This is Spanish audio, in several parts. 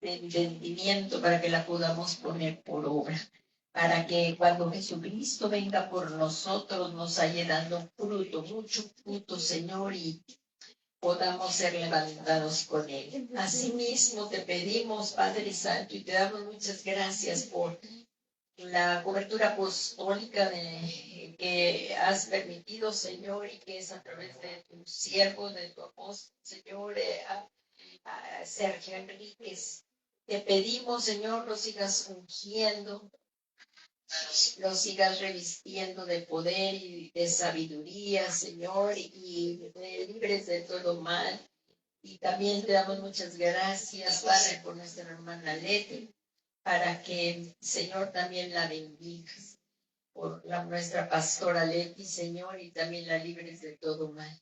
de entendimiento para que la podamos poner por obra, para que cuando Jesucristo venga por nosotros nos haya dando fruto, mucho fruto, Señor, y podamos ser levantados con Él. Asimismo te pedimos, Padre Santo, y te damos muchas gracias por la cobertura apostólica que has permitido, Señor, y que es a través de tu siervo, de tu apóstol, Señor, a Sergio Enríquez. Te pedimos, Señor, lo sigas ungiendo, lo sigas revistiendo de poder y de sabiduría, Señor, y libres de todo mal. Y también te damos muchas gracias, Padre, por nuestra hermana Leti, para que, Señor, también la bendigas, por nuestra pastora Leti, Señor, y también la libres de todo mal.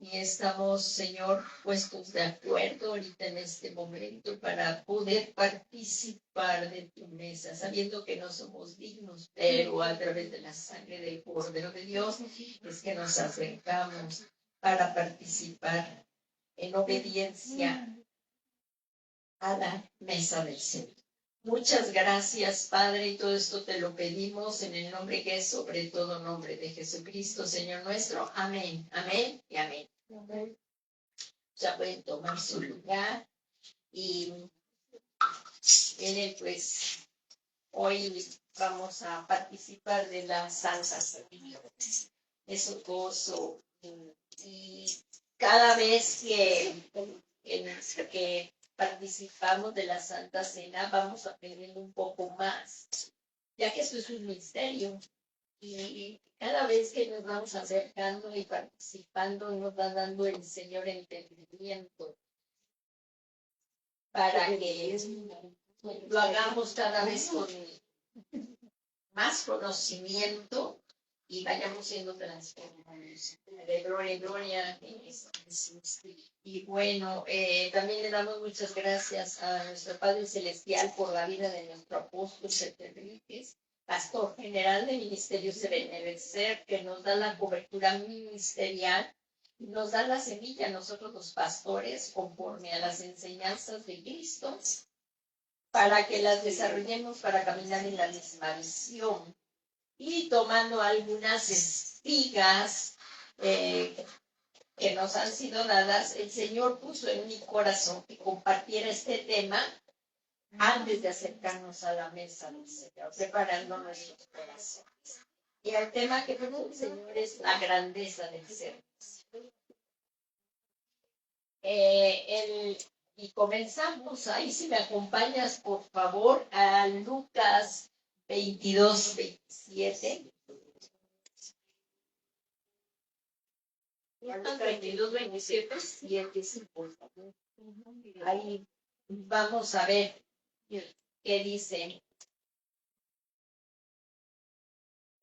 Y estamos, Señor, puestos de acuerdo ahorita en este momento para poder participar de tu mesa, sabiendo que no somos dignos, pero a través de la sangre del Cordero de Dios es que nos acercamos para participar en obediencia a la mesa del Señor. Muchas gracias, Padre, y todo esto te lo pedimos en el nombre que es sobre todo nombre de Jesucristo, Señor nuestro. Amén, amén y amén. Ya pueden tomar su lugar y miren, pues hoy vamos a participar de la Santa Cena. Es un gozo y cada vez que participamos de la Santa Cena vamos aprendiendo un poco más, ya que esto es un misterio. Y cada vez que nos vamos acercando y participando, nos va dando el Señor entendimiento para que lo hagamos cada vez con más conocimiento y vayamos siendo transformados de gloria en gloria. Y bueno, también le damos muchas gracias a nuestro Padre Celestial por la vida de nuestro apóstol Sergio Enríquez, pastor general de Ministerio Benecer, que nos da la cobertura ministerial, nos da la semilla a nosotros los pastores conforme a las enseñanzas de Cristo, para que las desarrollemos para caminar en la misma visión. Y tomando algunas espigas que nos han sido dadas, el Señor puso en mi corazón que compartiera este tema antes de acercarnos a la mesa del Señor, preparando nuestros corazones. Y el tema que puso el Señor es la grandeza del ser. Y comenzamos ahí, si me acompañas, por favor, a Lucas 22, 27. Lucas 22, 27, 7, por favor. Ahí vamos a ver qué dice.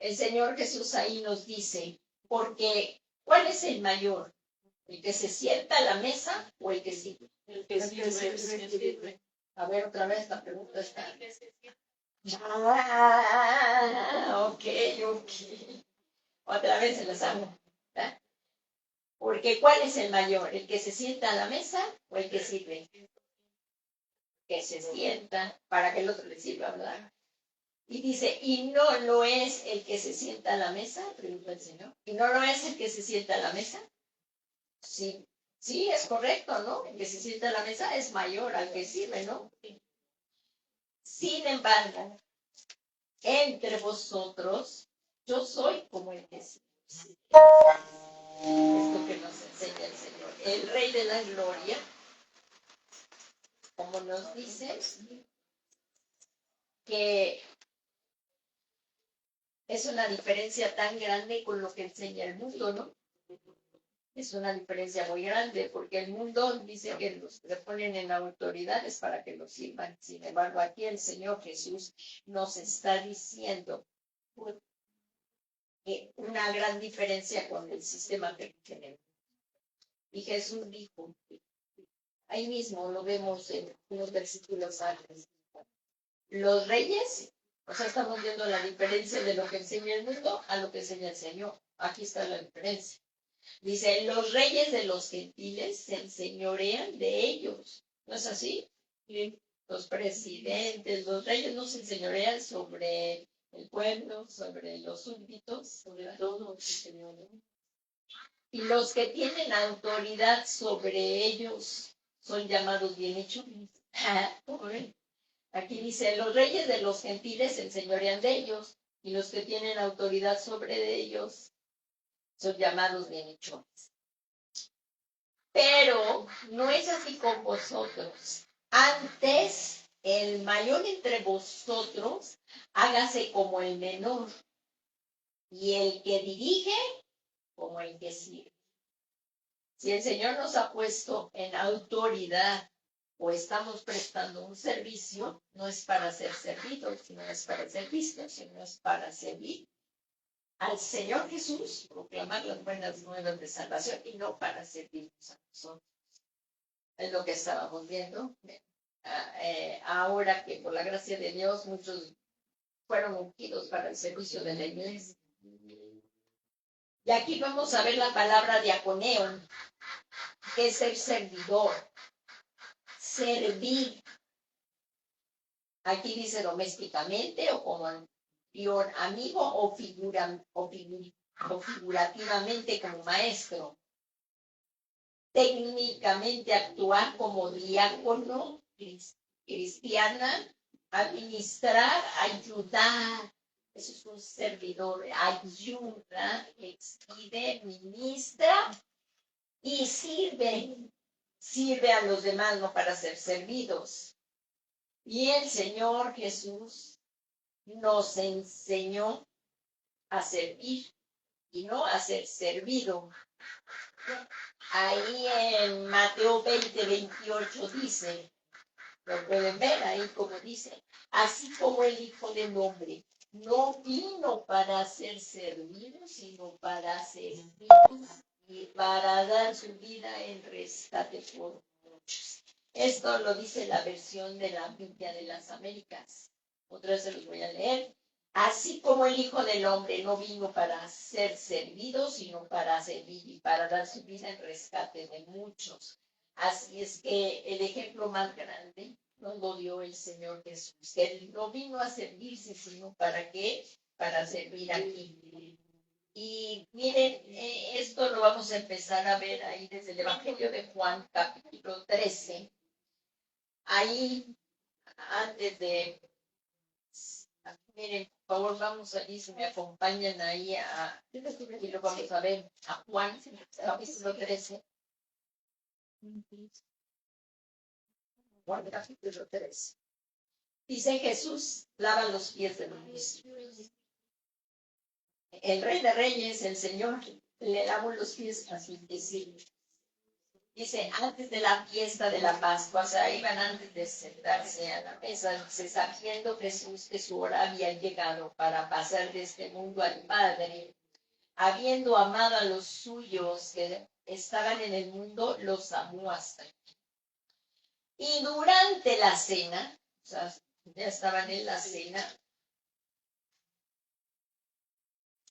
El Señor Jesús ahí nos dice, porque ¿cuál es el mayor? ¿El que se sienta a la mesa o el que sirve? El que sirve. A ver, otra vez la pregunta está. Ok. Otra vez se las hago. ¿Verdad? Porque ¿cuál es el mayor? ¿El que se sienta a la mesa o el que sirve? Que se sienta para que el otro le sirva, ¿verdad? Y dice, ¿y no lo es el que se sienta a la mesa? Pregunta el Señor. ¿Y no lo es el que se sienta a la mesa? Sí, sí, es correcto, ¿no? El que se sienta a la mesa es mayor al que sirve, ¿no? Sin embargo, entre vosotros, yo soy como el que sirve. Esto que nos enseña el Señor. El Rey de la Gloria, como nos dice, que es una diferencia tan grande con lo que enseña el mundo, ¿no? Es una diferencia muy grande, porque el mundo dice que los le ponen en autoridades para que los sirvan. Sin embargo, aquí el Señor Jesús nos está diciendo que una gran diferencia con el sistema que tenemos. Y Jesús dijo, ahí mismo lo vemos en unos versículos antes, los reyes, o sea, estamos viendo la diferencia de lo que enseña el mundo a lo que enseña el Señor. Aquí está la diferencia. Dice, los reyes de los gentiles se enseñorean de ellos. ¿No es así? Sí. los presidentes, los reyes no se enseñorean sobre el pueblo, sobre los súbditos, sobre todo, Señor. Y los que tienen autoridad sobre ellos son llamados bienhechores. Aquí dice, los reyes de los gentiles se enseñorean de ellos, y los que tienen autoridad sobre ellos son llamados bienhechores. Pero no es así con vosotros. Antes, el mayor entre vosotros, hágase como el menor, y el que dirige, como el que sirve. Si el Señor nos ha puesto en autoridad o estamos prestando un servicio, no es para ser servidos, no es para ser vistos, sino es para servir al Señor Jesús, proclamar las buenas nuevas de salvación y no para servirnos a nosotros. Es lo que estábamos viendo. Ahora que por la gracia de Dios muchos fueron ungidos para el servicio de la iglesia. Y aquí vamos a ver la palabra diaconeo, que es el servidor, servir. Aquí dice domésticamente o como amigo o figurativamente como maestro. Técnicamente actuar como diácono, cristiana, administrar, ayudar. Eso es un servidor, ayuda, expide, ministra y sirve. Sirve a los demás, no para ser servidos. Y el Señor Jesús nos enseñó a servir y no a ser servido. Ahí en Mateo 20:28 dice, lo pueden ver ahí como dice, así como el Hijo del Hombre no vino para ser servido, sino para servir y para dar su vida en rescate por muchos. Esto lo dice la versión de la Biblia de las Américas. Otra vez se los voy a leer. Así como el Hijo del Hombre no vino para ser servido, sino para servir y para dar su vida en rescate de muchos. Así es que el ejemplo más grande nos lo dio el Señor Jesús. Él no vino a servirse, sino ¿para qué? Para servir aquí. Y miren, esto lo vamos a empezar a ver ahí desde el Evangelio de Juan, capítulo 13. Ahí, antes de... Miren, por favor, vamos allí, si me acompañan ahí y lo vamos a ver a Juan, capítulo 13. Juan, capítulo 13. Dice Jesús, lava los pies de los ministros. El Rey de Reyes, el Señor, le lavó los pies a sus discípulos. Dice, antes de la fiesta de la Pascua, o sea, iban antes de sentarse a la mesa, sabiendo Jesús que su hora había llegado para pasar de este mundo al Padre, habiendo amado a los suyos que estaban en el mundo, los amó hasta aquí. Y durante la cena, o sea, ya estaban en la cena,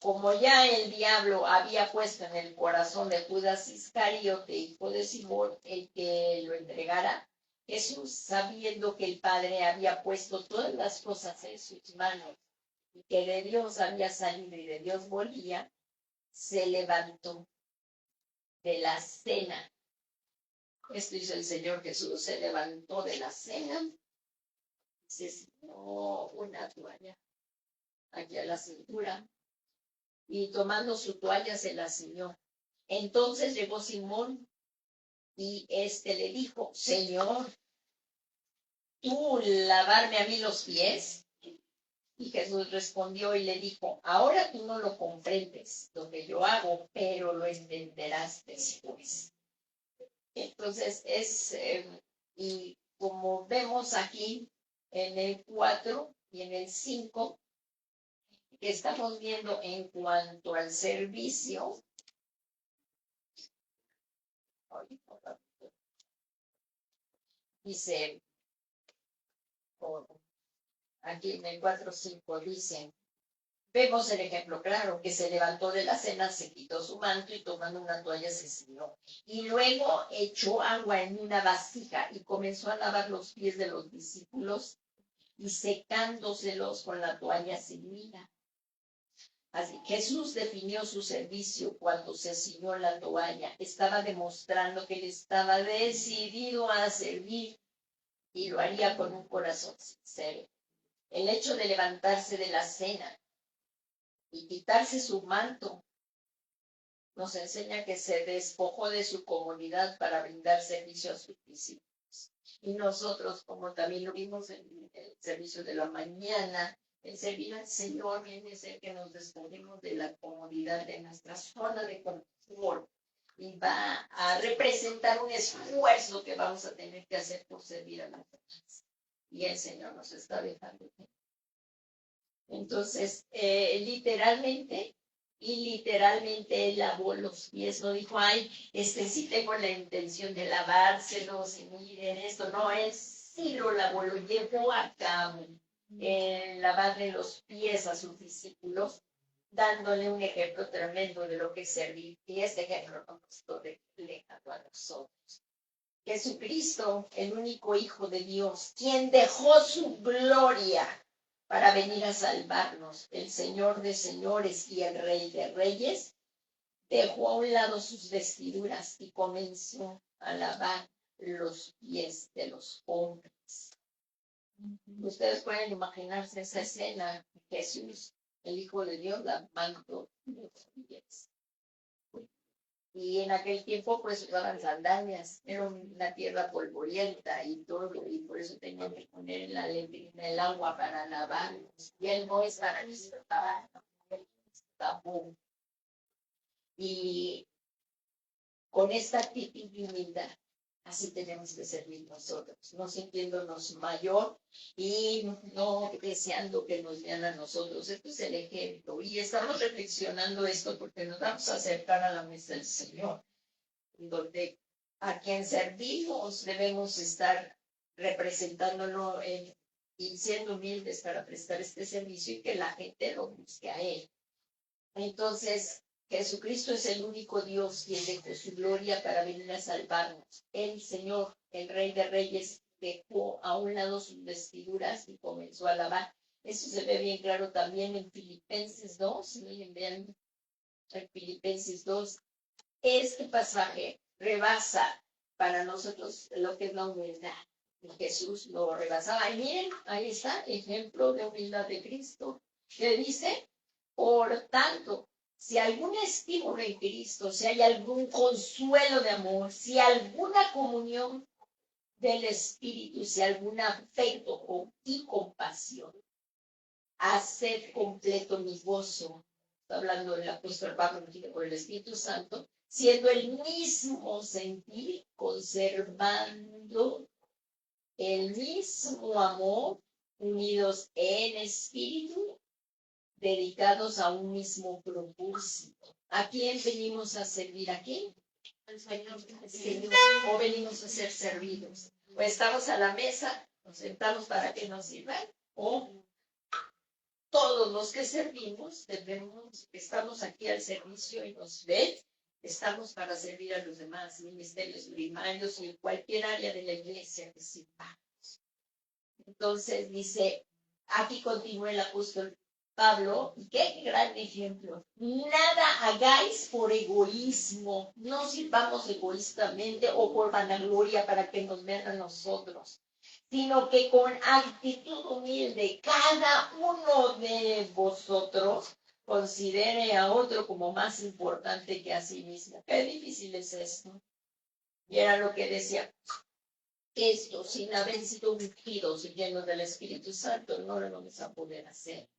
como ya el diablo había puesto en el corazón de Judas Iscariote, hijo de Simón, el que lo entregara, Jesús, sabiendo que el Padre había puesto todas las cosas en sus manos y que de Dios había salido y de Dios volvía, se levantó de la cena. Esto hizo el Señor Jesús, se levantó de la cena, se ciñó una toalla aquí a la cintura, y tomando su toalla se la ciñó. Entonces llegó Simón y le dijo, Señor, ¿tú lavarme a mí los pies? Y Jesús respondió y le dijo, ahora tú no lo comprendes lo que yo hago, pero lo entenderás después. Entonces y como vemos aquí en el 4 y en el 5, que estamos viendo en cuanto al servicio, dice, aquí en el 4:5 dice, Vemos el ejemplo claro, que se levantó de la cena, se quitó su manto y tomando una toalla se ciñó. Y luego echó agua en una vasija y comenzó a lavar los pies de los discípulos y secándoselos con la toalla ceñida. Así, Jesús definió su servicio cuando se ciñó la toalla. Estaba demostrando que él estaba decidido a servir y lo haría con un corazón sincero. El hecho de levantarse de la cena y quitarse su manto nos enseña que se despojó de su comodidad para brindar servicio a sus discípulos. Y nosotros, como también lo vimos en el servicio de la mañana, el servir al Señor viene a ser que nos despojemos de la comodidad de nuestra zona de confort y va a representar un esfuerzo que vamos a tener que hacer por servir a los demás. Y el Señor nos está dejando. Entonces, literalmente él lavó los pies, no dijo, ay, sí tengo la intención de lavárselos y miren esto, no, él sí lo lavó, lo llevó a cabo, lavarle los pies a sus discípulos, dándole un ejemplo tremendo de lo que es servir, y este ejemplo nos lo refleja a nosotros. Jesucristo, el único Hijo de Dios, quien dejó su gloria para venir a salvarnos, el Señor de señores y el Rey de reyes, dejó a un lado sus vestiduras y comenzó a lavar los pies de los hombres. Ustedes pueden imaginarse esa escena, Jesús, el Hijo de Dios, lavando los pies. Y en aquel tiempo pues usaban sandalias, era una tierra polvorienta y todo, y por eso tenían que poner en la letrina el agua para lavarlos. Y él no estaba tapó. Y con esta actitud de humildad, así tenemos que servir nosotros, no sintiéndonos mayor y no deseando que nos vean a nosotros. Este es el ejemplo. Y estamos reflexionando esto porque nos vamos a acercar a la mesa del Señor, donde a quien servimos debemos estar representándolo y siendo humildes para prestar este servicio y que la gente lo busque a Él. Entonces, Jesucristo es el único Dios quien dejó su gloria para venir a salvarnos. El Señor, el Rey de Reyes, dejó a un lado sus vestiduras y comenzó a lavar. Eso se ve bien claro también en Filipenses 2. Vean en Filipenses 2. Este pasaje rebasa para nosotros lo que es la humildad. Y Jesús lo rebasaba. Y miren, ahí está, ejemplo de humildad de Cristo. Que dice, por tanto, si algún estímulo en Cristo, si hay algún consuelo de amor, si alguna comunión del Espíritu, si algún afecto y compasión, haced completo mi gozo. Está hablando del apóstol Pablo por el Espíritu Santo, siendo el mismo sentir, conservando el mismo amor, unidos en espíritu, dedicados a un mismo propósito. ¿A quién venimos a servir? ¿A quién? Al Señor. ¿O venimos a ser servidos? ¿O estamos a la mesa, nos sentamos para que nos sirvan? ¿O todos los que servimos, estamos aquí al servicio y nos ven, estamos para servir a los demás, ministerios primarios y en cualquier área de la iglesia que sirvamos? Entonces dice, aquí continúa el apóstol Pablo, qué gran ejemplo. Nada hagáis por egoísmo, no sirvamos egoístamente o por vanagloria para que nos vean a nosotros, sino que con actitud humilde cada uno de vosotros considere a otro como más importante que a sí mismo. Qué difícil es esto. Y era lo que decía, esto sin haber sido ungidos y llenos del Espíritu Santo no lo vamos a poder hacer.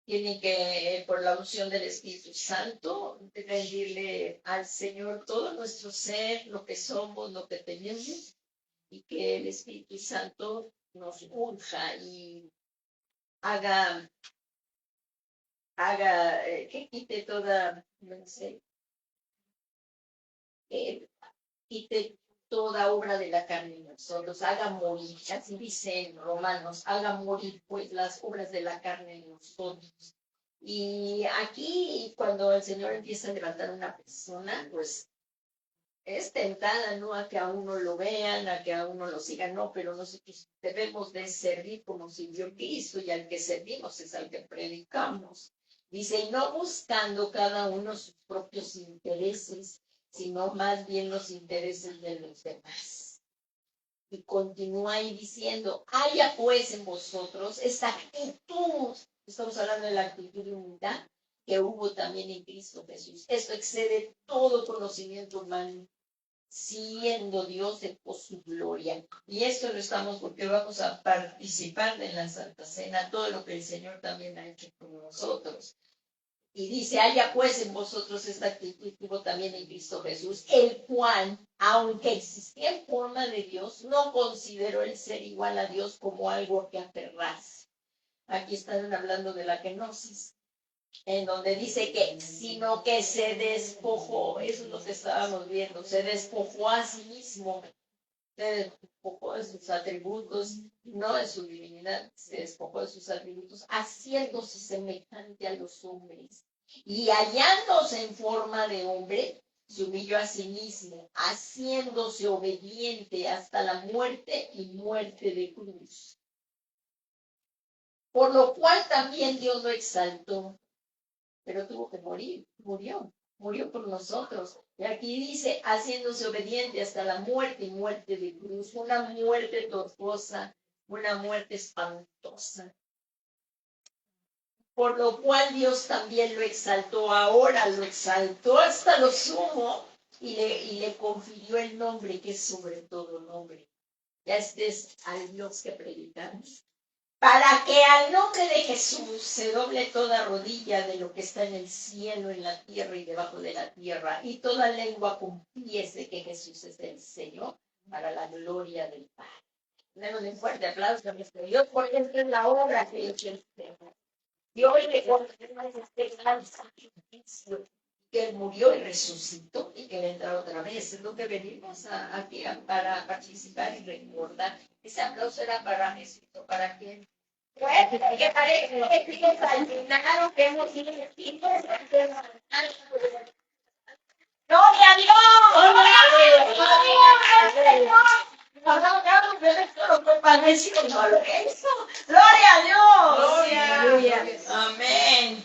Tienen que, por la unción del Espíritu Santo, rendirle al Señor todo nuestro ser, lo que somos, lo que tenemos, y que el Espíritu Santo nos unja y haga que quite toda, no sé, quite toda obra de la carne en nosotros, haga morir, así dice en Romanos, haga morir pues las obras de la carne en nosotros, Y aquí, cuando el Señor empieza a levantar a una persona, pues es tentada, ¿no? A que a uno lo vean, a que a uno lo sigan, no, pero nosotros debemos de servir como sirvió Cristo y al que servimos es al que predicamos. Dice, y no buscando cada uno sus propios intereses, sino más bien los intereses de los demás. Y continúa ahí diciendo, haya pues en vosotros esta actitud, estamos hablando de la actitud de humildad, que hubo también en Cristo Jesús. Esto excede todo conocimiento humano, siendo Dios de por su gloria. Y esto lo estamos porque vamos a participar de la Santa Cena, todo lo que el Señor también ha hecho por nosotros. Y dice, haya pues en vosotros esta actitud que hubo también en Cristo Jesús, el cual, aunque existía en forma de Dios, no consideró el ser igual a Dios como algo que aferrarse. Aquí están hablando de la kenosis, en donde dice que, sino que se despojó, eso es lo que estábamos viendo, se despojó a sí mismo, se despojó de sus atributos, no de su divinidad, se despojó de sus atributos, haciéndose semejante a los hombres. Y hallándose en forma de hombre, se humilló a sí mismo, haciéndose obediente hasta la muerte y muerte de cruz. Por lo cual también Dios lo exaltó, pero tuvo que morir, murió por nosotros. Y aquí dice, haciéndose obediente hasta la muerte y muerte de cruz, una muerte tortuosa, una muerte espantosa. Por lo cual Dios también lo exaltó, ahora lo exaltó hasta lo sumo y le confirió el nombre que es sobre todo nombre. Ya este es al Dios que predicamos. Para que al nombre de Jesús se doble toda rodilla de lo que está en el cielo, en la tierra y debajo de la tierra, y toda lengua confiese que Jesús es el Señor, para la gloria del Padre. Demos un fuerte aplauso a nuestro Dios, porque esta es la obra que hizo el Señor. Dios le confirma este gran sacrificio, que Él murió y resucitó y que vendrá otra vez. Es lo que venimos aquí para participar y recordar. Ese aplauso era para Jesús, ¿para quién? Pues, que parece que desayunaron, que hemos ido ¡Gloria a Dios! ¡Gloria a Dios! ¡Gloria! Amén.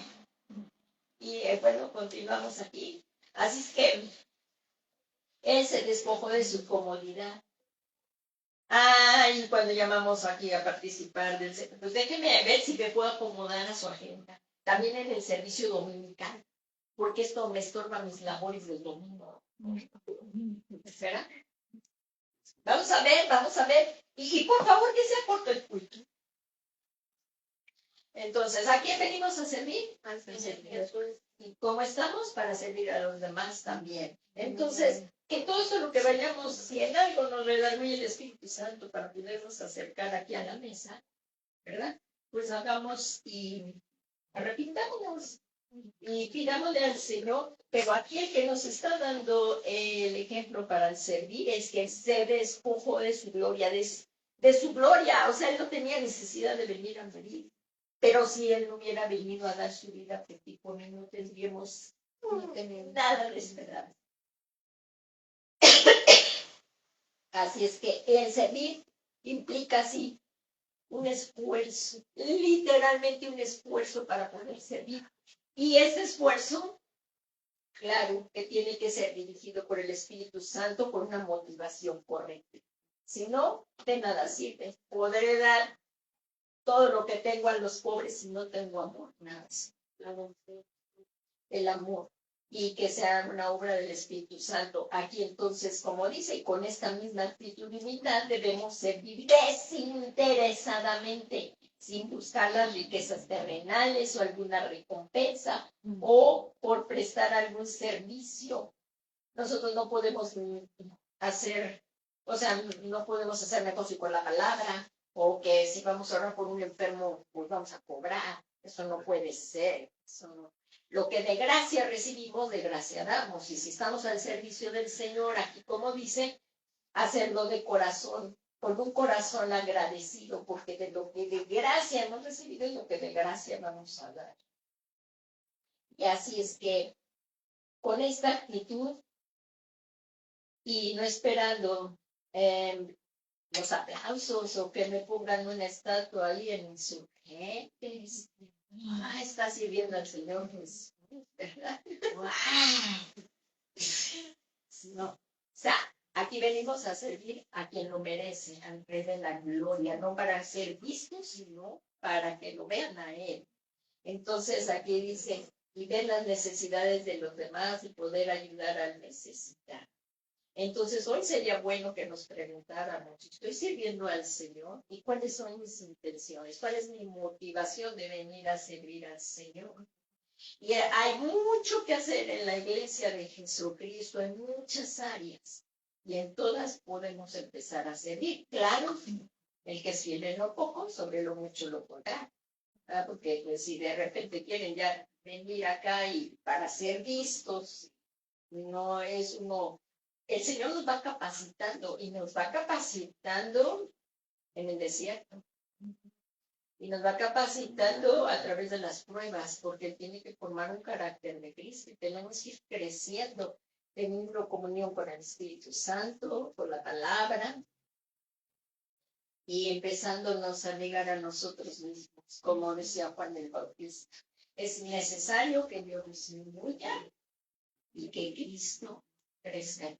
Y bueno, continuamos aquí. Así es que Él se despojó de su comodidad. Y cuando llamamos aquí a participar del servicio, pues déjenme ver si me puedo acomodar a su agenda. También en el servicio dominical, porque esto me estorba mis labores del domingo. ¿Será? Vamos a ver. Y por favor que sea corto el culto. Entonces, ¿a quién venimos a servir? Al Señor. ¿Y cómo estamos? Para servir a los demás también. Entonces, que todo esto lo que vayamos, si en algo nos redarguye el Espíritu Santo para podernos acercar aquí a la mesa, ¿verdad? Pues hagamos y arrepintámonos y pidámosle al Señor, pero aquí el que nos está dando el ejemplo para servir es que se despojó de su gloria, de su gloria, o sea, él no tenía necesidad de venir a morir. Pero si él no hubiera venido a dar su vida por ti, por mí, no tendríamos nada de esperanza. Así es que el servir implica así un esfuerzo, literalmente un esfuerzo para poder servir. Y ese esfuerzo, claro, que tiene que ser dirigido por el Espíritu Santo por una motivación correcta. Si no, de nada sirve. Podré dar todo lo que tengo a los pobres si no tengo amor, nada. El amor, y que sea una obra del Espíritu Santo. Aquí entonces, como dice, y con esta misma actitud y humildad debemos servir desinteresadamente, sin buscar las riquezas terrenales o alguna recompensa, o por prestar algún servicio. Nosotros no podemos hacer, o sea, no podemos hacer negocio con la palabra, o que si vamos a orar por un enfermo, pues vamos a cobrar. Eso no puede ser. Eso no. Lo que de gracia recibimos, de gracia damos. Y si estamos al servicio del Señor, aquí como dice, hacerlo de corazón, con un corazón agradecido, porque de lo que de gracia hemos recibido es lo que de gracia vamos a dar. Y así es que con esta actitud y no esperando los aplausos o que me pongan una estatua ahí en Insurgentes. Está sirviendo al Señor Jesús, ¿verdad? No. O sea, aquí venimos a servir a quien lo merece, al Rey de la Gloria, no para ser vistos, sino para que lo vean a Él. Entonces aquí dice, y ver las necesidades de los demás y poder ayudar al necesitado. Entonces hoy sería bueno que nos preguntáramos, ¿estoy sirviendo al Señor? ¿Y cuáles son mis intenciones? ¿Cuál es mi motivación de venir a servir al Señor? Y hay mucho que hacer en la iglesia de Jesucristo, en muchas áreas. Y en todas podemos empezar a servir. Claro, el que es fiel en lo poco, sobre lo mucho lo pondrá. Porque pues, si de repente quieren ya venir acá y para ser vistos, no es uno. El Señor nos va capacitando y nos va capacitando en el desierto. Y nos va capacitando a través de las pruebas, porque Él tiene que formar un carácter de Cristo. Y tenemos que ir creciendo, teniendo comunión con el Espíritu Santo, con la palabra, y empezándonos a negar a nosotros mismos, como decía Juan el Bautista. Es necesario que Dios disminuya y que Cristo crezca.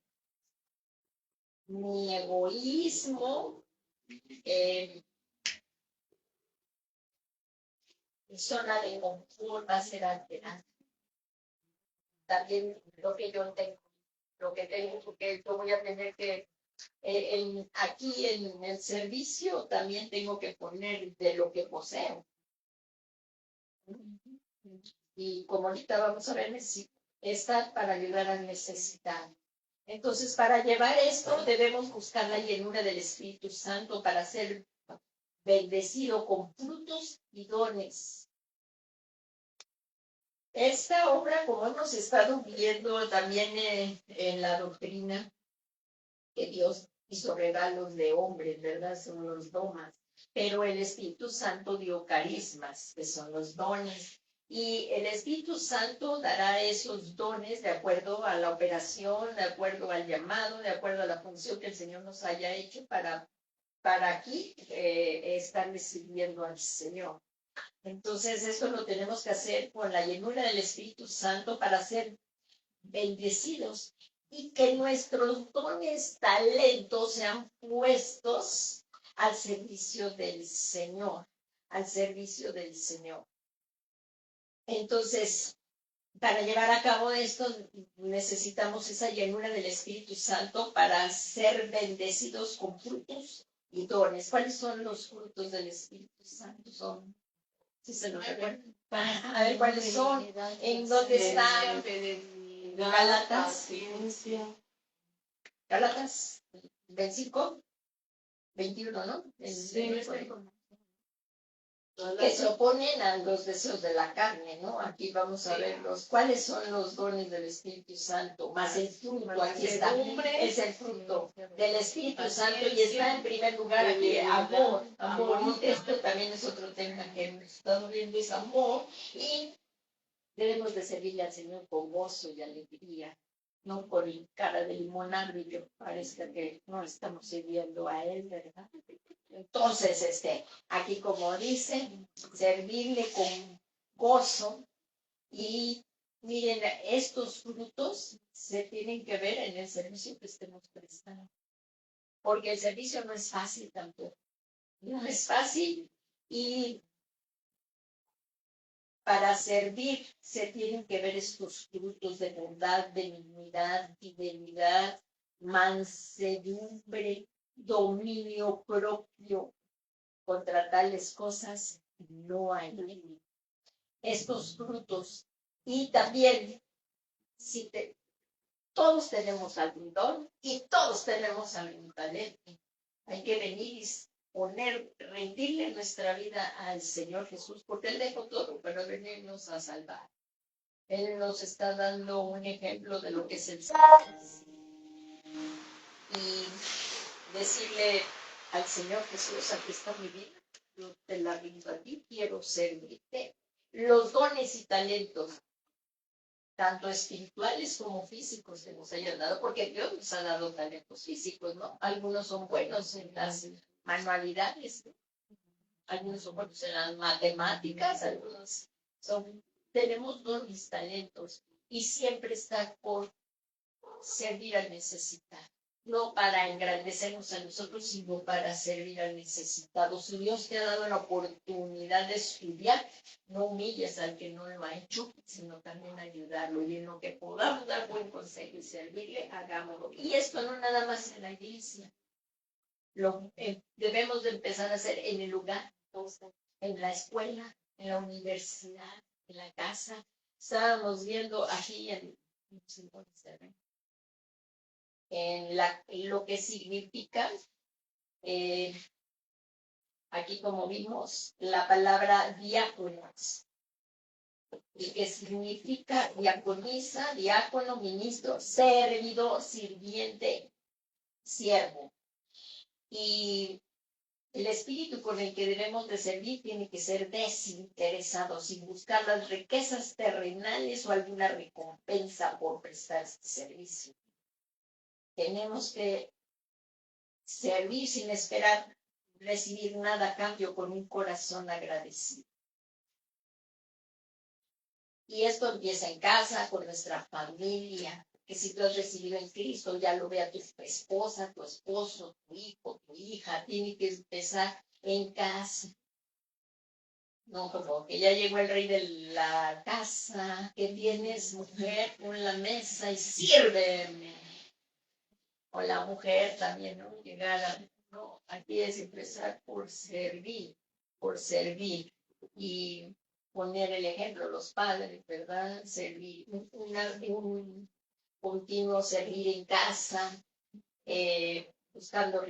Mi egoísmo, mi zona de confort va a ser alterada. También lo que yo tengo, porque yo voy a tener que, aquí en el servicio también tengo que poner de lo que poseo. Y como ahorita vamos a ver, necesito estar para ayudar al necesitado. Entonces, para llevar esto, debemos buscar la llenura del Espíritu Santo para ser bendecido con frutos y dones. Esta obra, como hemos estado viendo también en la doctrina, que Dios hizo regalos de hombres, ¿verdad? Son los domas. Pero el Espíritu Santo dio carismas, que son los dones. Y el Espíritu Santo dará esos dones de acuerdo a la operación, de acuerdo al llamado, de acuerdo a la función que el Señor nos haya hecho para aquí estarle sirviendo al Señor. Entonces, esto lo tenemos que hacer con la llenura del Espíritu Santo para ser bendecidos y que nuestros dones, talentos sean puestos al servicio del Señor, al servicio del Señor. Entonces, para llevar a cabo esto, necesitamos esa llenura del Espíritu Santo para ser bendecidos con frutos y dones. ¿Cuáles son los frutos del Espíritu Santo? Son, si se nos recuerdan. A ver, ¿cuáles son? ¿En dónde están? Gálatas. Gálatas 25, 21, ¿no? Que se oponen a los deseos de la carne, ¿no? Aquí vamos a ver cuáles son los dones del Espíritu Santo, más el fruto, aquí está, es el fruto del Espíritu Santo y está en primer lugar aquí, amor, y esto también es otro tema que hemos estado viendo, es amor, y debemos de servirle al Señor con gozo y alegría, no con cara de limonada y que parezca que no estamos sirviendo a Él, ¿verdad? Entonces, aquí como dice, servirle con gozo y miren, estos frutos se tienen que ver en el servicio que estemos prestando, porque el servicio no es fácil tampoco, no es fácil y para servir se tienen que ver estos frutos de bondad, benignidad, fidelidad, mansedumbre, dominio propio. Contra tales cosas no hay límite. Estos frutos y también todos tenemos algún don y todos tenemos algún talento. Hay que venir y rendirle nuestra vida al Señor Jesús, porque Él dejó todo para venirnos a salvar. Él nos está dando un ejemplo de lo que es el sacrificio. Y decirle al Señor Jesús, aquí está mi vida, yo te la rindo a ti, quiero servirte. Los dones y talentos tanto espirituales como físicos que nos hayan dado, porque Dios nos ha dado talentos físicos, ¿no? Algunos son buenos en las manualidades, ¿no? Algunos son buenos en las matemáticas, algunos son, tenemos todos mis talentos y siempre está por servir al necesitado, no para engrandecernos a nosotros, sino para servir al necesitado. Si Dios te ha dado la oportunidad de estudiar, no humilles al que no lo ha hecho, sino también ayudarlo. Y en lo que podamos dar buen consejo y servirle, hagámoslo. Y esto no nada más en la iglesia. Debemos de empezar a hacer en el lugar, en la escuela, en la universidad, en la casa. Estábamos viendo aquí en lo que significa, aquí como vimos, la palabra diáconos, y que significa diaconisa, diácono, ministro, servidor, sirviente, siervo. Y el espíritu con el que debemos de servir tiene que ser desinteresado, sin buscar las riquezas terrenales o alguna recompensa por prestar este servicio. Tenemos que servir sin esperar recibir nada a cambio, con un corazón agradecido. Y esto empieza en casa, con nuestra familia, que si tú has recibido en Cristo, ya lo vea tu esposa, tu esposo, tu hijo, tu hija, tiene que empezar en casa. No, como que ya llegó el rey de la casa, que tienes, mujer, pon la mesa y sírveme. O la mujer también, ¿no? Llegar a, no, aquí es empezar por servir, y poner el ejemplo, los padres, ¿verdad? Servir, un continuo servir en casa, buscando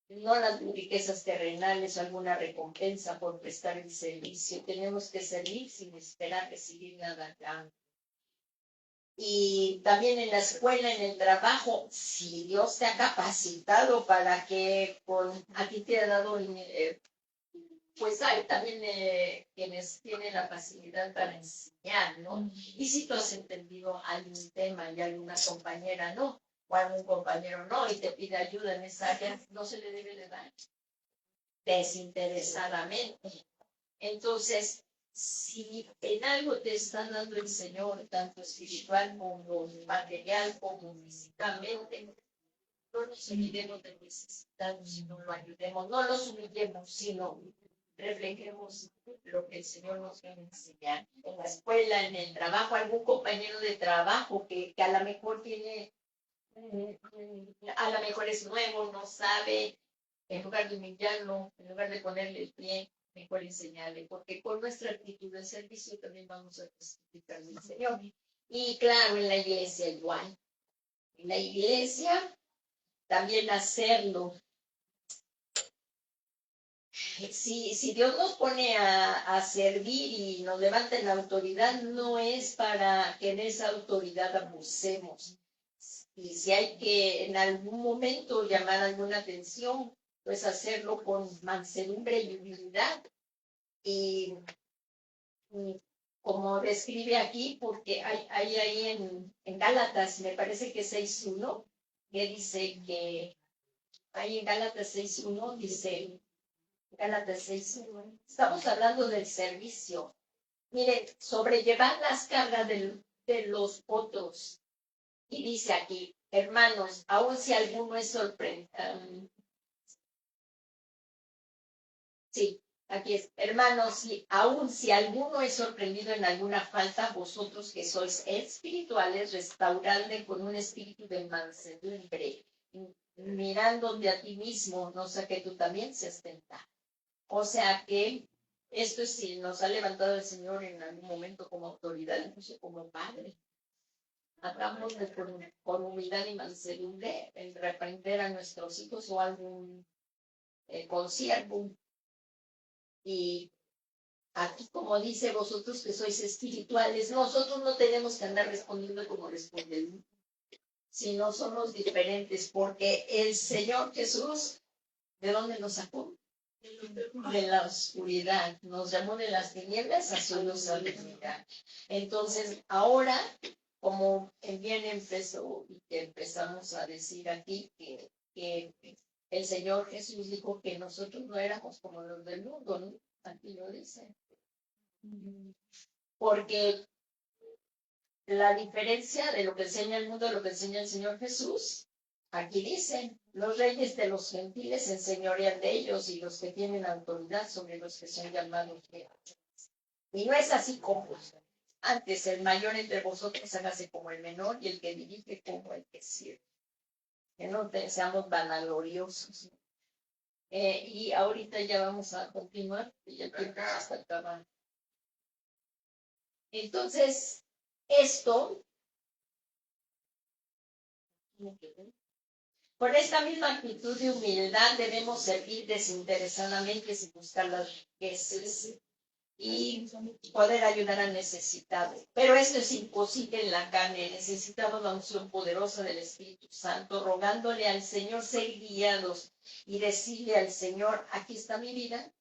no las riquezas terrenales o alguna recompensa por prestar el servicio. Tenemos que servir sin esperar recibir nada a cambio. Y también en la escuela, en el trabajo, si Dios te ha capacitado para que a ti te ha dado, pues hay también quienes tienen la facilidad para enseñar, ¿no? Y si tú has entendido algún tema y alguna compañera no, o algún compañero no, y te pide ayuda en esa área, no se le debe de dar desinteresadamente. Entonces, si en algo te está dando el Señor, tanto espiritual como material, como físicamente, no nos olvidemos de necesitarnos, sino lo ayudemos, no los humillemos, sino reflejemos lo que el Señor nos va a enseñar. En la escuela, en el trabajo, algún compañero de trabajo que a lo mejor tiene, a lo mejor es nuevo, no sabe, en lugar de humillarlo, en lugar de ponerle el pie, mejor enseñarle, porque con nuestra actitud de servicio también vamos a testificar del Señor. Y claro, en la iglesia igual. En la iglesia también hacerlo. Si Dios nos pone a servir y nos levanta en la autoridad, no es para que en esa autoridad abusemos. Y si hay que en algún momento llamar alguna atención, pues hacerlo con mansedumbre y humildad. Y como describe aquí, porque hay ahí en Gálatas, me parece que 6.1, que dice que, ahí en Gálatas 6.1 dice, Gálatas 6.1, estamos hablando del servicio. Miren, sobrellevar las cargas de los otros. Y dice aquí, hermanos, aun si alguno es sorprendido, sí, aquí es, hermanos, aun si alguno es sorprendido en alguna falta, vosotros que sois espirituales, restauradle con un espíritu de mansedumbre, mirándote a ti mismo, no sea que tú también seas tentado. O sea que esto es si nos ha levantado el Señor en algún momento como autoridad, incluso como padre. Hagámoslo con humildad y mansedumbre, el reprender a nuestros hijos o algún consiervo. Y aquí, como dice, vosotros que sois espirituales, nosotros no tenemos que andar respondiendo como responden, sino somos diferentes, porque el Señor Jesús, ¿de dónde nos sacó? De la oscuridad, nos llamó de las tinieblas a su luz admirable. Entonces, ahora como bien empezó y que empezamos a decir aquí, que el Señor Jesús dijo que nosotros no éramos como los del mundo, ¿no? Aquí lo dice. Porque la diferencia de lo que enseña el mundo y lo que enseña el Señor Jesús, aquí dice, los reyes de los gentiles se enseñorean de ellos y los que tienen autoridad sobre los que son llamados de. Y no es así como antes, el mayor entre vosotros hágase como el menor y el que dirige como el que sirve. Que no seamos vanagloriosos. Y ahorita ya vamos a continuar, y el tiempo se está acabando. Entonces, esto, con esta misma actitud de humildad, debemos servir desinteresadamente sin buscar las riquezas y poder ayudar al necesitado. Pero esto es imposible en la carne. Necesitamos la unción poderosa del Espíritu Santo, rogándole al Señor ser guiados y decirle al Señor, aquí está mi vida,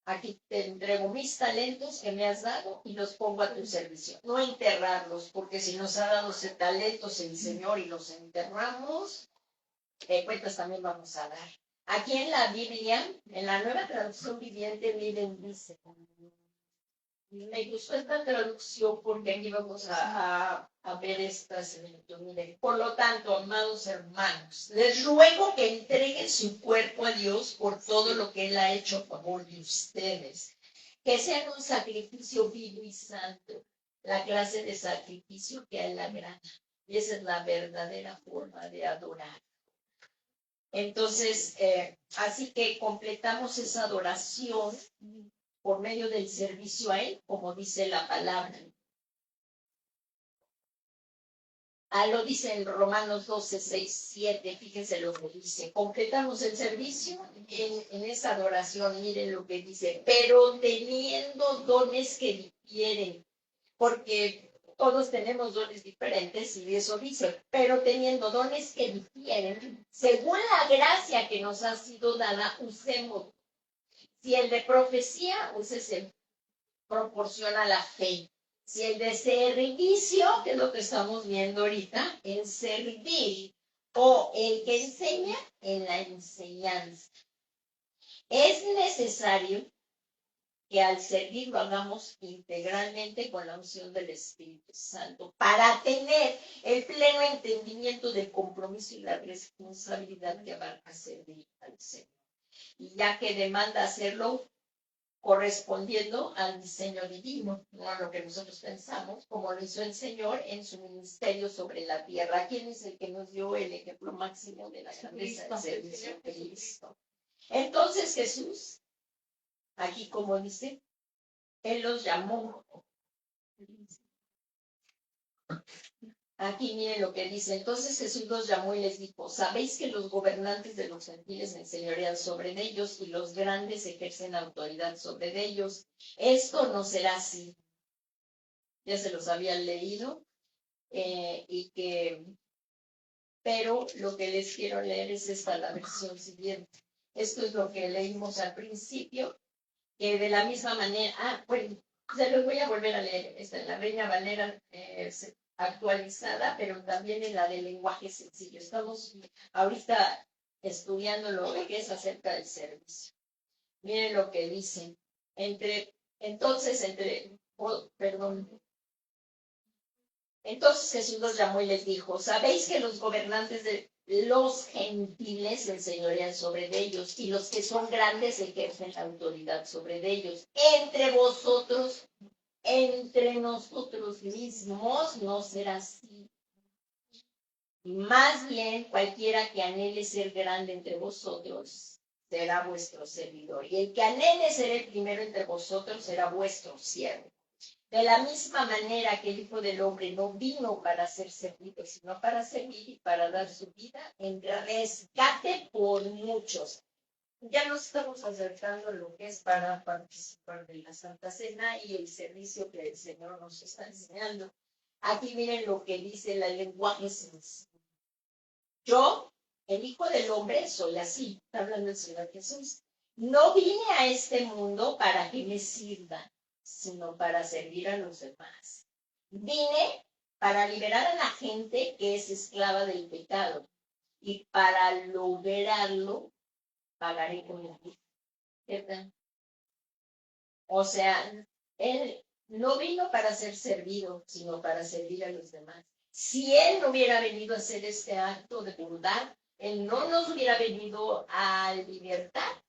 aquí te entrego mis talentos que me has dado y los pongo a tu servicio. No enterrarlos, porque si nos ha dado talentos el Señor y los enterramos, cuentas también vamos a dar. Aquí en la Biblia, en la Nueva Traducción Viviente, miren, dice, me gustó esta traducción porque aquí vamos a ver esta similitud. Por lo tanto, amados hermanos, les ruego que entreguen su cuerpo a Dios por todo lo que Él ha hecho a favor de ustedes. Que sean un sacrificio vivo y santo, la clase de sacrificio que a Él agrada. Y esa es la verdadera forma de adorar. Entonces, así que completamos esa adoración por medio del servicio a Él, como dice la palabra. Lo dice en Romanos 12, 6, 7, fíjense lo que dice. Completamos el servicio en esa adoración, miren lo que dice, pero teniendo dones que difieren, porque todos tenemos dones diferentes y eso dice, pero teniendo dones que difieren, según la gracia que nos ha sido dada, usemos. Si el de profecía, úsese proporciona la fe. Si el de servicio, que es lo que estamos viendo ahorita, en servir, o el que enseña, en la enseñanza. Es necesario que al servir lo hagamos integralmente con la unción del Espíritu Santo, para tener el pleno entendimiento del compromiso y la responsabilidad que abarca servir al Señor. Y ya que demanda hacerlo correspondiendo al diseño divino, no a lo que nosotros pensamos, como lo hizo el Señor en su ministerio sobre la tierra. ¿Quién es el que nos dio el ejemplo máximo de la grandeza del servicio? Cristo. Entonces Jesús, aquí como dice, Él los llamó. Aquí miren lo que dice. Entonces Jesús los llamó y les dijo, ¿sabéis que los gobernantes de los gentiles enseñorean sobre ellos y los grandes ejercen autoridad sobre ellos? Esto no será así. Ya se los habían leído pero lo que les quiero leer es la versión siguiente. Esto es lo que leímos al principio, que de la misma manera, bueno, se los voy a volver a leer. Esta es la Reina Valera actualizada, pero también en la de lenguaje sencillo. Estamos ahorita estudiando lo que es acerca del servicio. Miren lo que dice. Entonces Jesús los llamó y les dijo, ¿sabéis que los gobernantes de los gentiles enseñorean sobre ellos y los que son grandes ejercen la autoridad sobre ellos? Entre nosotros mismos no será así. Más bien, cualquiera que anhele ser grande entre vosotros será vuestro servidor. Y el que anhele ser el primero entre vosotros será vuestro siervo. De la misma manera que el Hijo del Hombre no vino para ser servido, sino para servir y para dar su vida en rescate por muchos. Ya nos estamos acercando a lo que es para participar de la Santa Cena y el servicio que el Señor nos está enseñando. Aquí miren lo que dice el lenguaje sencillo. Yo, el Hijo del Hombre, soy así, está hablando el Señor Jesús. No vine a este mundo para que me sirvan, sino para servir a los demás. Vine para liberar a la gente que es esclava del pecado. Y para lograrlo, pagaré con la vida. ¿Verdad? O sea, Él no vino para ser servido, sino para servir a los demás. Si Él no hubiera venido a hacer este acto de bondad, Él no nos hubiera venido a libertar.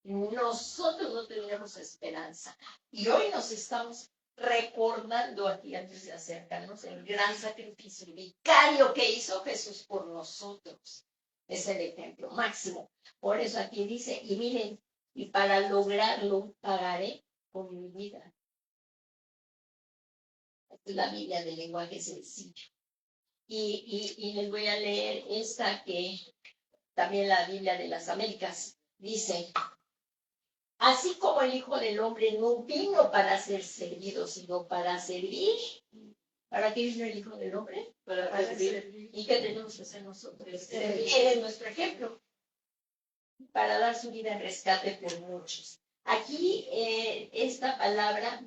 Nosotros no teníamos esperanza. Y hoy nos estamos recordando aquí antes de acercarnos el gran sacrificio vicario que hizo Jesús por nosotros. Es el ejemplo máximo. Por eso aquí dice, y miren, y para lograrlo pagaré con mi vida. Esta es la Biblia del lenguaje sencillo. Y les voy a leer esta que también la Biblia de las Américas dice, así como el Hijo del Hombre no vino para ser servido, sino para servir. ¿Para qué vino el Hijo del Hombre? Para servir. ¿Y qué tenemos que hacer nosotros? Servir. Él es nuestro ejemplo. Para dar su vida en rescate por muchos. Aquí esta palabra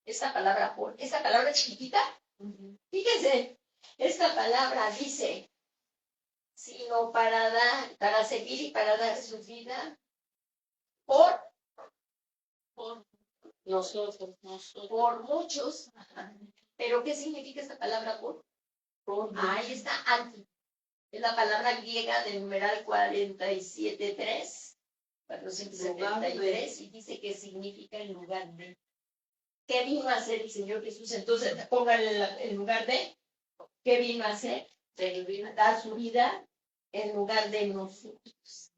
esta palabra chiquitita, fíjense, esta palabra dice, sino para dar, para servir y para dar su vida por nosotros, por muchos. Pero ¿qué significa esta palabra por? Ahí está, anti. Es la palabra griega del numeral 47.3, 473, y dice que significa en lugar de. ¿Qué vino a hacer el Señor Jesús? Entonces, pónganle en lugar de, ¿qué vino a hacer? Dar su vida en lugar de nosotros.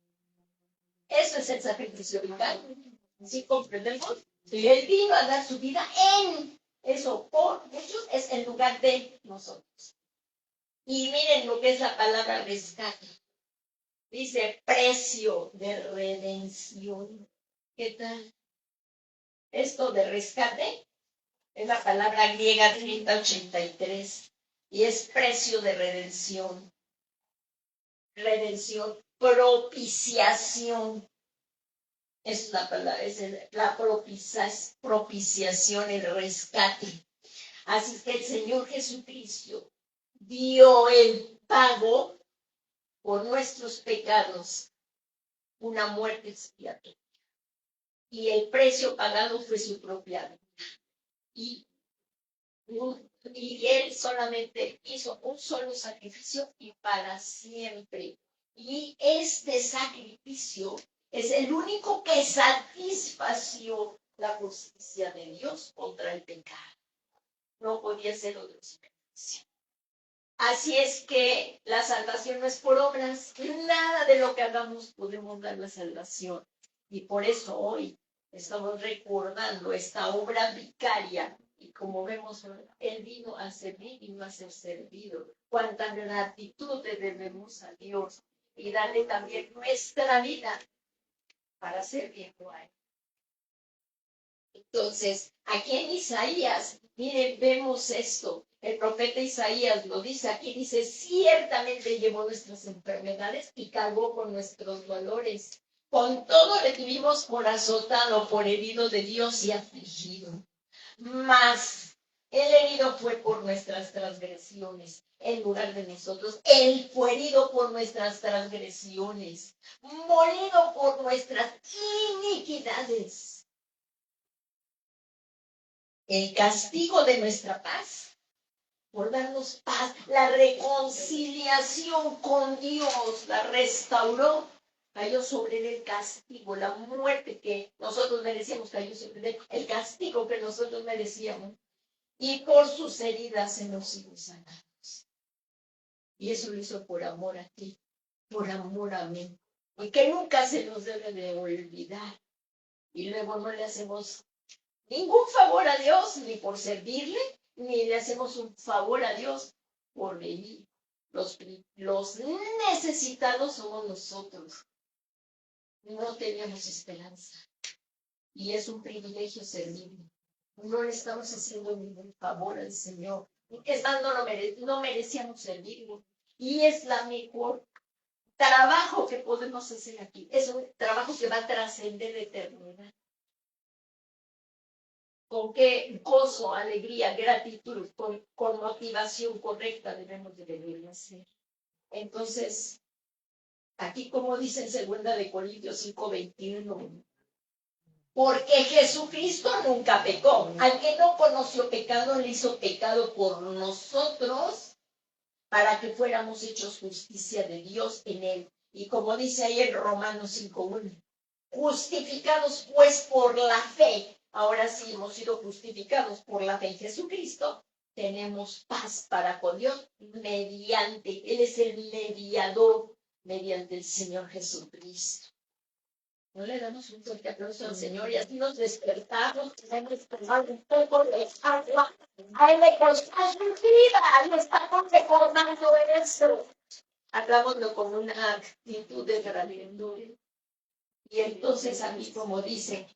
Eso es el sacrificio vital. ¿Sí comprendemos? Sí. Él vino a dar su vida en eso, por muchos, es en lugar de nosotros. Y miren lo que es la palabra rescate. Dice precio de redención. ¿Qué tal? Esto de rescate es la palabra griega 3083 y es precio de redención. Redención, propiciación. Es la palabra, es la propiciación, el rescate. Así que el Señor Jesucristo dio el pago por nuestros pecados, una muerte expiatoria. Y el precio pagado fue su propia vida. Y Él solamente hizo un solo sacrificio y para siempre. Y este sacrificio es el único que satisfació la justicia de Dios contra el pecado. No podía ser otro sacrificio. Así es que la salvación no es por obras. Nada de lo que hagamos podemos dar la salvación. Y por eso hoy estamos recordando esta obra vicaria. Y como vemos, Él vino a servir y no a ser servido. Cuánta gratitud le debemos a Dios. Y darle también nuestra vida para servirlo a Él. Entonces, aquí en Isaías, miren, vemos esto. El profeta Isaías lo dice aquí, dice, ciertamente llevó nuestras enfermedades y cargó con nuestros dolores. Con todo le tuvimos por azotado, por herido de Dios y afligido. Mas el herido fue por nuestras transgresiones, en lugar de nosotros. Él fue herido por nuestras transgresiones, molido por nuestras iniquidades. El castigo de nuestra paz, por darnos paz, la reconciliación con Dios, la restauró, cayó sobre él el castigo, la muerte que nosotros merecíamos, cayó sobre él, el castigo que nosotros merecíamos, y por sus heridas hemos sido sanados. Y eso lo hizo por amor a ti, por amor a mí, y que nunca se nos debe de olvidar, y luego no le hacemos ningún favor a Dios, ni por servirle, ni le hacemos un favor a Dios por venir. Los necesitados somos nosotros. No teníamos esperanza. Y es un privilegio servirle. No le estamos haciendo ningún favor al Señor. No merecíamos servirlo. Y es la mejor trabajo que podemos hacer aquí. Es un trabajo que va a trascender eternidad. con qué gozo, alegría, gratitud, con motivación correcta debemos de venir a hacer. Entonces, aquí como dice en 2 Corintios 5:21, porque Jesucristo nunca pecó. Al que no conoció pecado, le hizo pecado por nosotros, para que fuéramos hechos justicia de Dios en él. Y como dice ahí en Romanos 5:1, justificados pues por la fe. Ahora sí hemos sido justificados por la fe en Jesucristo. Tenemos paz para con Dios mediante, Él es el mediador, mediante el Señor Jesucristo. No le damos un fuerte aplauso al Señor y así nos despertamos, tenemos que tomar un poco de agua. A Él le costó su vida, y estamos recordando eso. Hagámoslo con una actitud de gratitud. Y entonces a mí, como dice,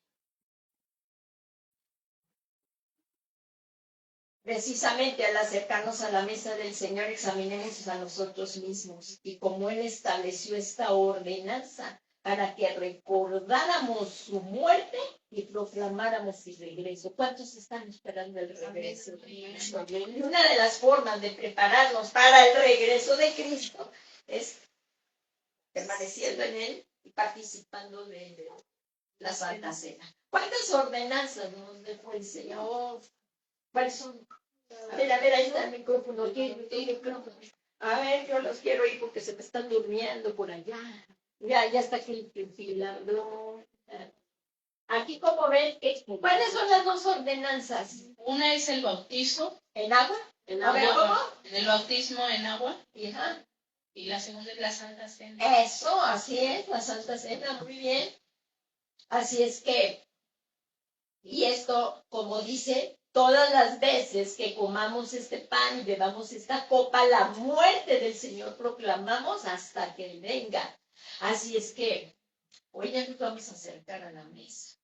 precisamente al acercarnos a la mesa del Señor, examinemos a nosotros mismos. Y como Él estableció esta ordenanza para que recordáramos su muerte y proclamáramos su regreso. ¿Cuántos están esperando el regreso de Cristo? Y una de las formas de prepararnos para el regreso de Cristo es permaneciendo en Él y participando de la Santa Cena. ¿Cuántas ordenanzas nos dejó el Señor? ¿Cuáles son? A ver, ahí está el micrófono. A ver, yo los quiero ir porque se me están durmiendo por allá. Ya está aquí enfilando. Aquí, como ven, ¿cuáles son las dos ordenanzas? Una es el bautizo. ¿En agua? En agua. ¿Cómo? En el bautismo en agua. Ajá. Y la segunda es la Santa Cena. Eso, así es, la Santa Cena, muy bien. Así es que, y esto, como dice, todas las veces que comamos este pan y bebamos esta copa, la muerte del Señor proclamamos hasta que Él venga. Así es que hoy ya nos vamos a acercar a la mesa,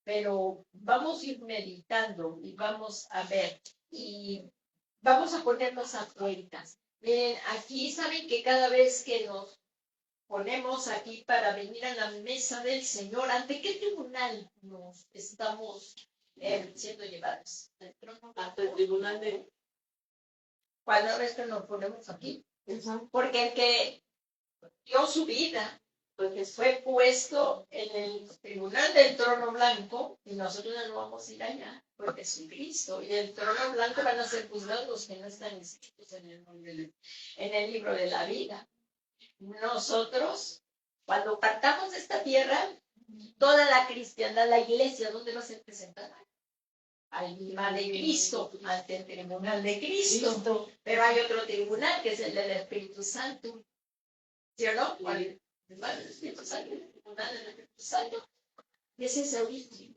pero vamos a ir meditando y vamos a ver y vamos a ponernos a cuentas. Miren, aquí saben que cada vez que nos ponemos aquí para venir a la mesa del Señor, ¿ante qué tribunal nos estamos siendo llevados? Ante el tribunal de... ¿Cuándo es que nos ponemos aquí? Porque el que dio su vida, pues fue puesto en el tribunal del trono blanco, y nosotros no vamos a ir allá, por Jesucristo. Y el trono blanco van a ser juzgados los que no están inscritos en el libro de la vida. Nosotros, cuando partamos de esta tierra, toda la cristiandad, la iglesia, ¿dónde va a ser presentada? Al tribunal de Cristo, ante el tribunal de Cristo. Pero hay otro tribunal que es el del Espíritu Santo. ¿Sí o no? El tribunal del Espíritu Santo. El tribunal del Espíritu Santo. Y ese es el último.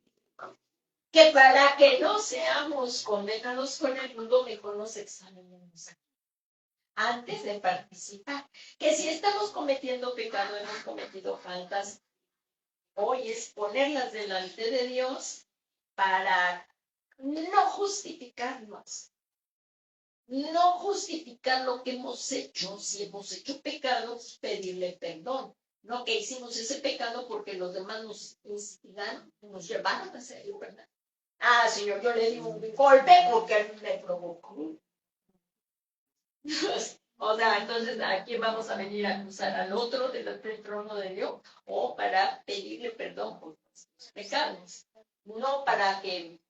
Que para que no seamos condenados con el mundo, mejor nos examinemos antes de participar. Que si estamos cometiendo pecado, hemos cometido faltas, hoy es ponerlas delante de Dios para no justificarnos, no justificar lo que hemos hecho. Si hemos hecho pecados, pedirle perdón. No que hicimos ese pecado porque los demás nos instigaron, nos llevaron a hacerlo, ¿verdad? Ah, Señor, yo le di un golpe porque él me provocó. O sea, entonces, ¿a quién vamos a venir a acusar? ¿Al otro delante del trono de Dios? O para pedirle perdón por nuestros pecados. No para que...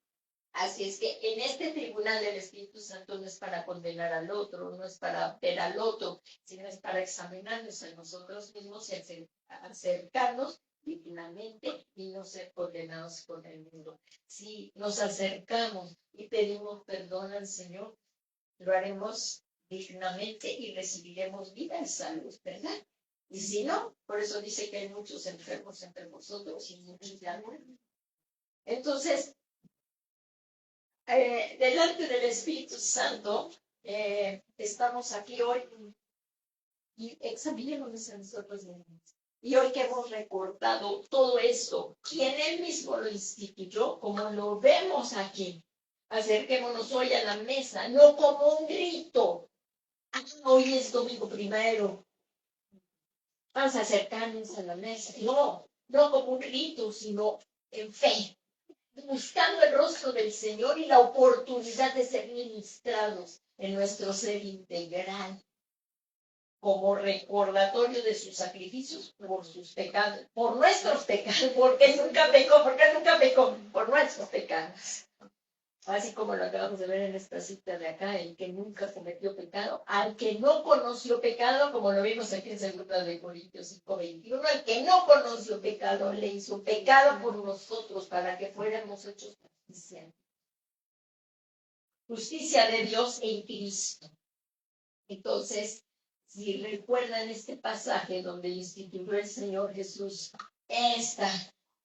Así es que en este tribunal del Espíritu Santo no es para condenar al otro, no es para ver al otro, sino es para examinarnos a nosotros mismos y acercarnos dignamente y no ser condenados por el mundo. Si nos acercamos y pedimos perdón al Señor, lo haremos dignamente y recibiremos vida y salud, ¿verdad? Y si no, por eso dice que hay muchos enfermos entre vosotros y muchos ya mueren. Entonces, delante del Espíritu Santo, estamos aquí hoy y examinemos a nosotros mismos. Y hoy que hemos recordado todo esto, quien Él mismo lo instituyó, como lo vemos aquí, acerquémonos hoy a la mesa, no como un grito. Hoy es domingo primero. Vamos a acercarnos a la mesa. No como un rito, sino en fe. buscando el rostro del Señor y la oportunidad de ser ministrados en nuestro ser integral, como recordatorio de sus sacrificios por sus pecados, por nuestros pecados, porque nunca pecó, por nuestros pecados. Así como lo acabamos de ver en esta cita de acá, el que nunca cometió pecado, al que no conoció pecado, como lo vimos aquí en 2 de Corintios 5:21, al que no conoció pecado, le hizo pecado por nosotros para que fuéramos hechos justicia. Justicia de Dios en Cristo. Entonces, si recuerdan este pasaje donde instituyó el Señor Jesús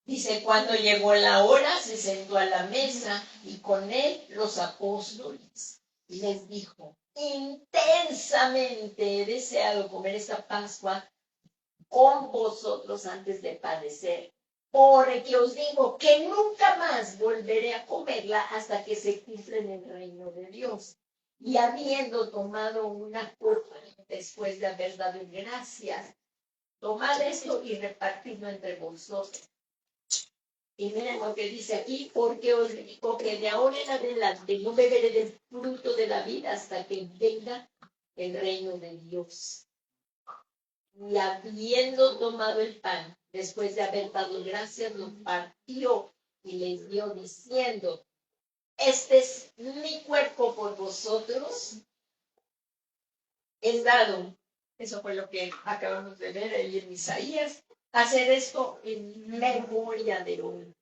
dice, cuando llegó la hora, se sentó a la mesa y con él los apóstoles. Y les dijo, intensamente he deseado comer esta Pascua con vosotros antes de padecer, porque os digo que nunca más volveré a comerla hasta que se cumpla en el reino de Dios. Y habiendo tomado una copa, después de haber dado gracias, tomad esto y repartidlo entre vosotros. Y miren lo que dice aquí, porque os digo que de ahora en adelante no beberé del fruto de la vida hasta que venga el reino de Dios. Y habiendo tomado el pan, después de haber dado gracias, lo partió y les dio diciendo, este es mi cuerpo por vosotros, es dado. Eso fue lo que acabamos de ver ahí en Isaías. Hacer esto en memoria de uno.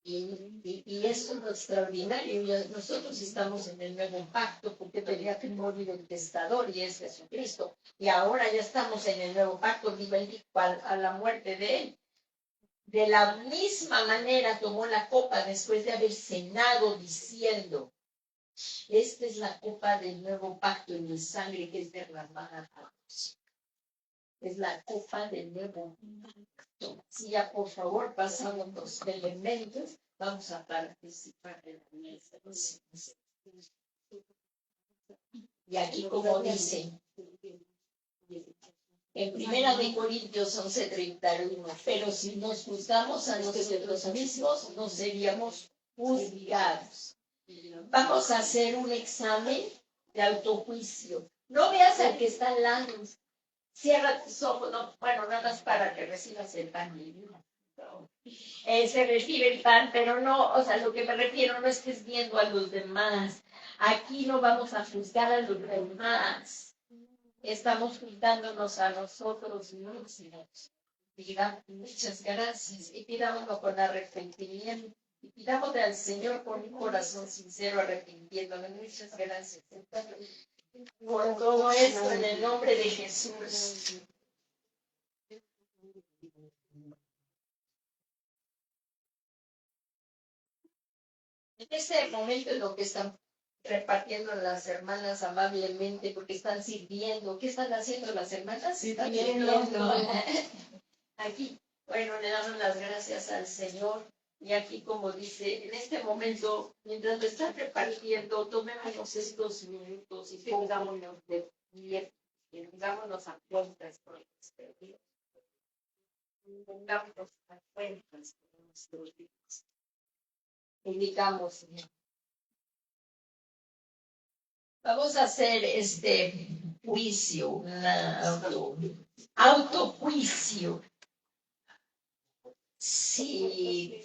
Y esto es lo extraordinario. Nosotros estamos en el nuevo pacto porque tenía que morir el testador y es Jesucristo. Y ahora ya estamos en el nuevo pacto, viva a la muerte de él. De la misma manera tomó la copa después de haber cenado diciendo, esta es la copa del nuevo pacto en mi sangre que es derramada por Dios. Es la copa del nuevo pacto. Si ya por favor pasamos los elementos, vamos a participar de la mesa. Y aquí como dice, en 1 Corintios 11:31, pero si nos juzgamos a nosotros mismos, no seríamos juzgados. Vamos a hacer un examen de autojuicio. No veas al que está al lado. Cierra tus ojos, no, bueno, nada más para que recibas el pan. Se recibe el pan, pero no, o sea, lo que me refiero no estés viendo a los demás. Aquí no vamos a juzgar a los demás. Estamos juzgándonos a nosotros mismos. Digamos, muchas gracias y pidámoslo con arrepentimiento. Y pidámosle al Señor con un corazón sincero arrepintiéndome. Muchas gracias por todo esto en el nombre de Jesús. En este momento es lo que están repartiendo las hermanas amablemente porque están sirviendo. ¿Qué están haciendo las hermanas? Están sirviendo. Aquí, bueno, le damos las gracias al Señor. Y aquí, como dice, en este momento, mientras lo están repartiendo, tomémonos estos minutos y pongámonos de pie, y pongámonos a cuentas con nuestro Dios. Pongámonos a cuentas con nuestro Dios. Indicamos, vamos a hacer este juicio, un autojuicio. Sí.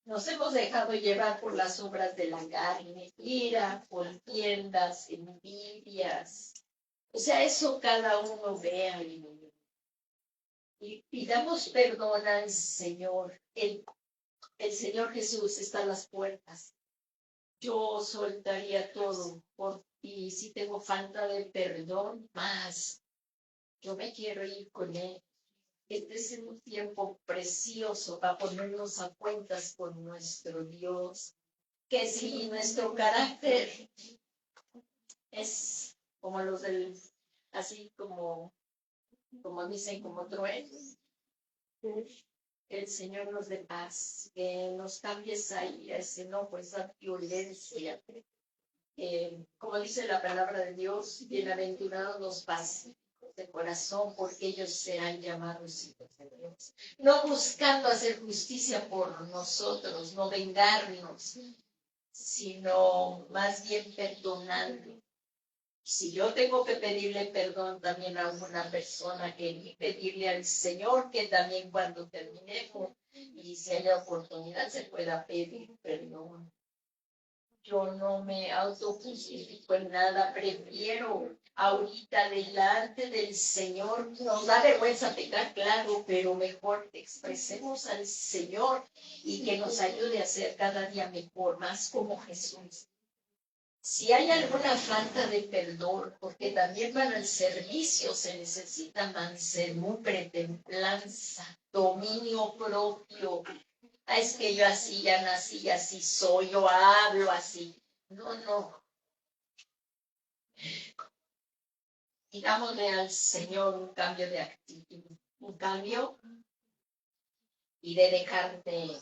Nos hemos dejado llevar por las obras de la carne, ira, contiendas, envidias. O sea, eso cada uno vea y pidamos perdón al Señor. El Señor Jesús está a las puertas. Yo soltaría todo por ti. Si tengo falta de perdón, más. Yo me quiero ir con Él. Este es un tiempo precioso para ponernos a cuentas con nuestro Dios. Que si nuestro carácter es como los del, así como dicen, como truenos, el Señor nos dé paz, que nos cambie esa ira, ese enojo, esa violencia. Como dice la palabra de Dios, bienaventurados los pacíficos, este corazón, porque ellos serán llamados hijos de Dios. No buscando hacer justicia por nosotros, no vengarnos, sino más bien perdonando. Si yo tengo que pedirle perdón también a una persona, que pedirle al Señor que también cuando terminemos y si haya oportunidad se pueda pedir perdón. Yo no me autojustifico en nada, prefiero ahorita delante del Señor. Nos da vergüenza pecar, claro, pero mejor expresemos al Señor y que nos ayude a ser cada día mejor, más como Jesús. Si hay alguna falta de perdón, porque también para el servicio se necesita mansedumbre, templanza, dominio propio. Es que yo así ya nací, así soy, yo hablo así. No. Digámosle al Señor un cambio de actitud, un cambio y de dejar de,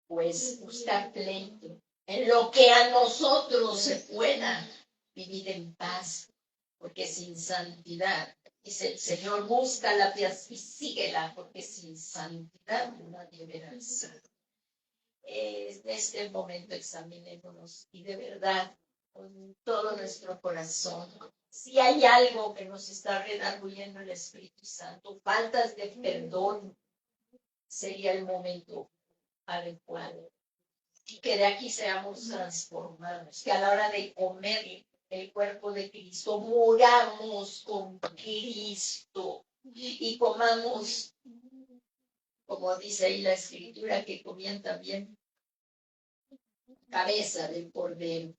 pues, buscar pleito en lo que a nosotros se pueda vivir en paz, porque sin santidad, dice el Señor, busca la paz y síguela, porque sin santidad nadie verá el sol. En este momento examinémonos y de verdad, con todo nuestro corazón, si hay algo que nos está redarguyendo el Espíritu Santo, faltas de perdón, sería el momento adecuado. Y que de aquí seamos transformados, que a la hora de comer el cuerpo de Cristo, muramos con Cristo y comamos, como dice ahí la Escritura, que comían también cabeza del cordero.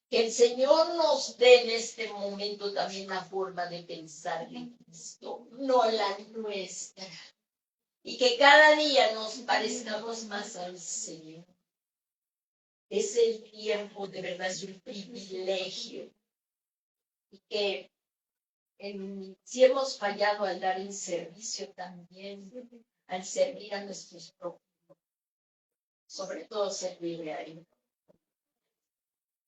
Que el Señor nos dé en este momento también la forma de pensar de Cristo, no la nuestra. Y que cada día nos parezcamos más al Señor. Es el tiempo, de verdad, es un privilegio. Y que si hemos fallado al dar el servicio también, al servir a nuestros propios, sobre todo servirle a Él.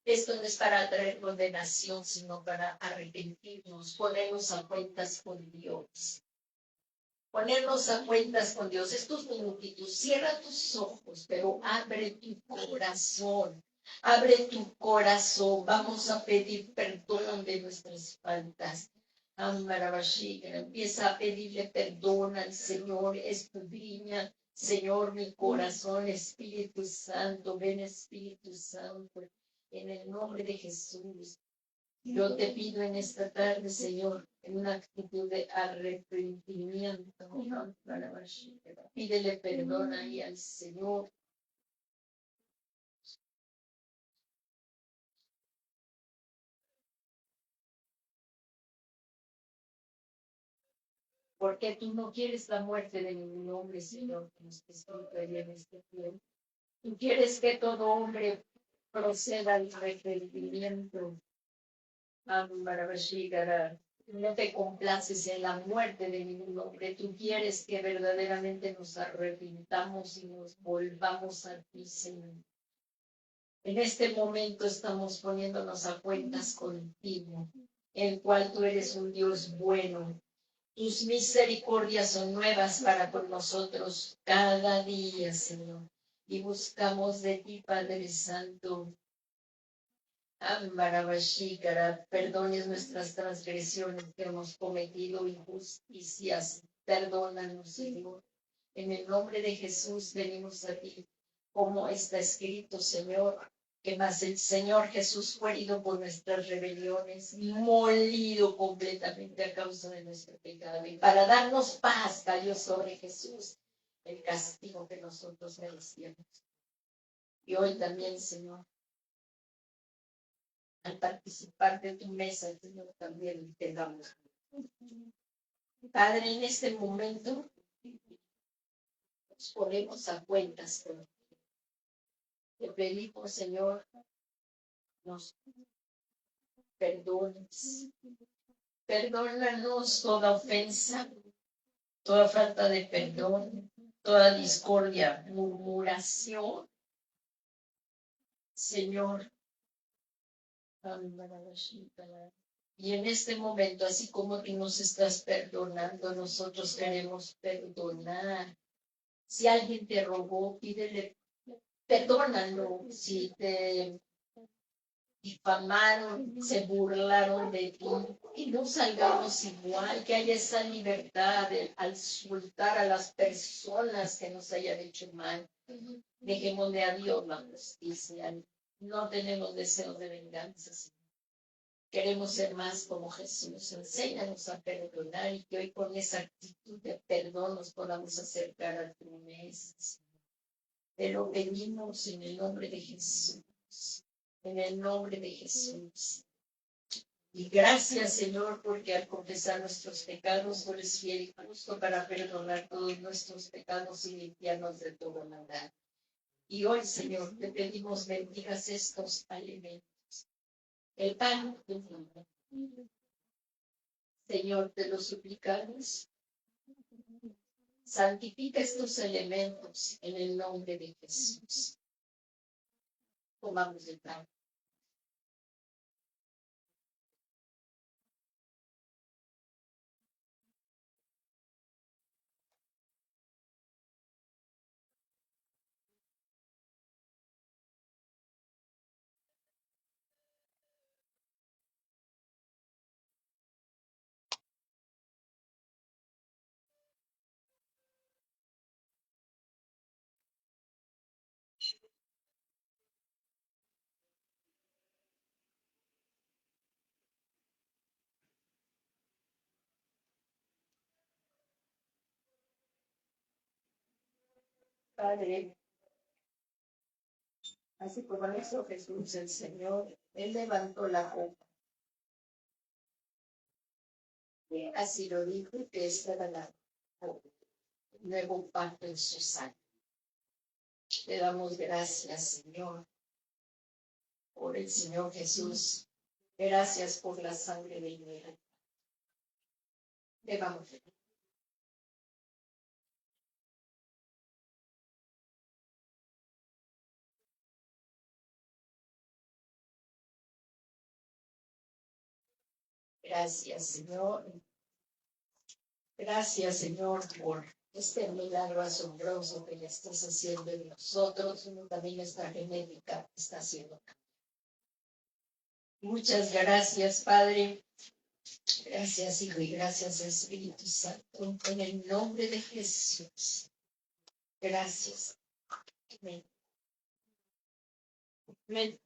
Esto no es para traer condenación, sino para arrepentirnos, ponernos a cuentas con Dios. Ponernos a cuentas con Dios. Estos minutitos, cierra tus ojos, pero abre tu corazón. Abre tu corazón. Vamos a pedir perdón de nuestras faltas. Empieza a pedirle perdón al Señor. Escudriña, Señor, mi corazón. Espíritu Santo, ven Espíritu Santo. En el nombre de Jesús. Yo te pido en esta tarde, Señor, en una actitud de arrepentimiento, pídele perdón ahí al Señor. Porque tú no quieres la muerte de ningún hombre, Señor, como está escrito ahí en este tiempo. Tú quieres que todo hombre proceda al arrepentimiento. No te complaces en la muerte de ningún hombre. Tú quieres que verdaderamente nos arrepintamos y nos volvamos a ti, Señor. En este momento estamos poniéndonos a cuentas contigo, en cual tú eres un Dios bueno. Tus misericordias son nuevas para con nosotros cada día, Señor. Y buscamos de ti, Padre Santo, perdones nuestras transgresiones que hemos cometido, injusticias, perdónanos, Señor. En el nombre de Jesús venimos a ti, como está escrito, Señor, que más el Señor Jesús fue herido por nuestras rebeliones, molido completamente a causa de nuestro pecado, y para darnos paz cayó sobre Jesús el castigo que nosotros merecíamos. Y hoy también, Señor, al participar de tu mesa, Señor, también te damos. Padre, en este momento nos ponemos a cuentas con ti. Te pedimos, Señor, nos perdones. Perdónanos toda ofensa, toda falta de perdón, toda discordia, murmuración. Señor, Y en este momento, así como tú nos estás perdonando, nosotros queremos perdonar. Si alguien te robó, pídele, perdónalo. Si te difamaron, se burlaron de ti, que no salgamos igual, que haya esa libertad al soltar a las personas que nos hayan hecho mal. Dejémosle a Dios la justicia. No tenemos deseos de venganza. Queremos ser más como Jesús. Enséñanos a perdonar y que hoy con esa actitud de perdón nos podamos acercar a tu mesa. Te lo pedimos en el nombre de Jesús. En el nombre de Jesús. Y gracias, Señor, porque al confesar nuestros pecados, tú eres fiel y justo para perdonar todos nuestros pecados y limpiarnos de toda maldad. Y hoy, Señor, te pedimos bendigas estos alimentos. El pan, Señor, te lo suplicamos. Santifica estos elementos en el nombre de Jesús. Tomamos el pan. Padre, así como lo hizo Jesús el Señor, Él levantó la copa. Así lo dijo, que esta era la nuevo pacto en su sangre. Le damos gracias, Señor, por el Señor Jesús. Gracias por la sangre de Él. Le vamos a Gracias, Señor. Gracias, Señor, por este milagro asombroso que ya estás haciendo en nosotros. También nuestra genética está haciendo. Muchas gracias, Padre. Gracias, Hijo, y gracias, Espíritu Santo. En el nombre de Jesús. Gracias. Amén. Amén.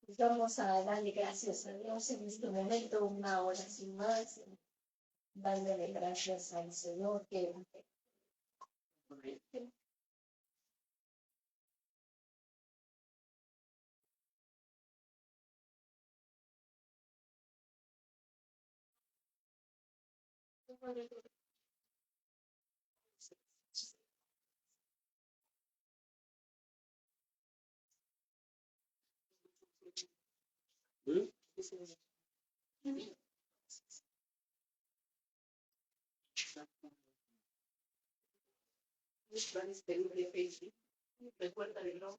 Pues vamos a darle gracias a Dios en este momento, una hora sin más. Dándole gracias al Señor que Recuerda, ¿no?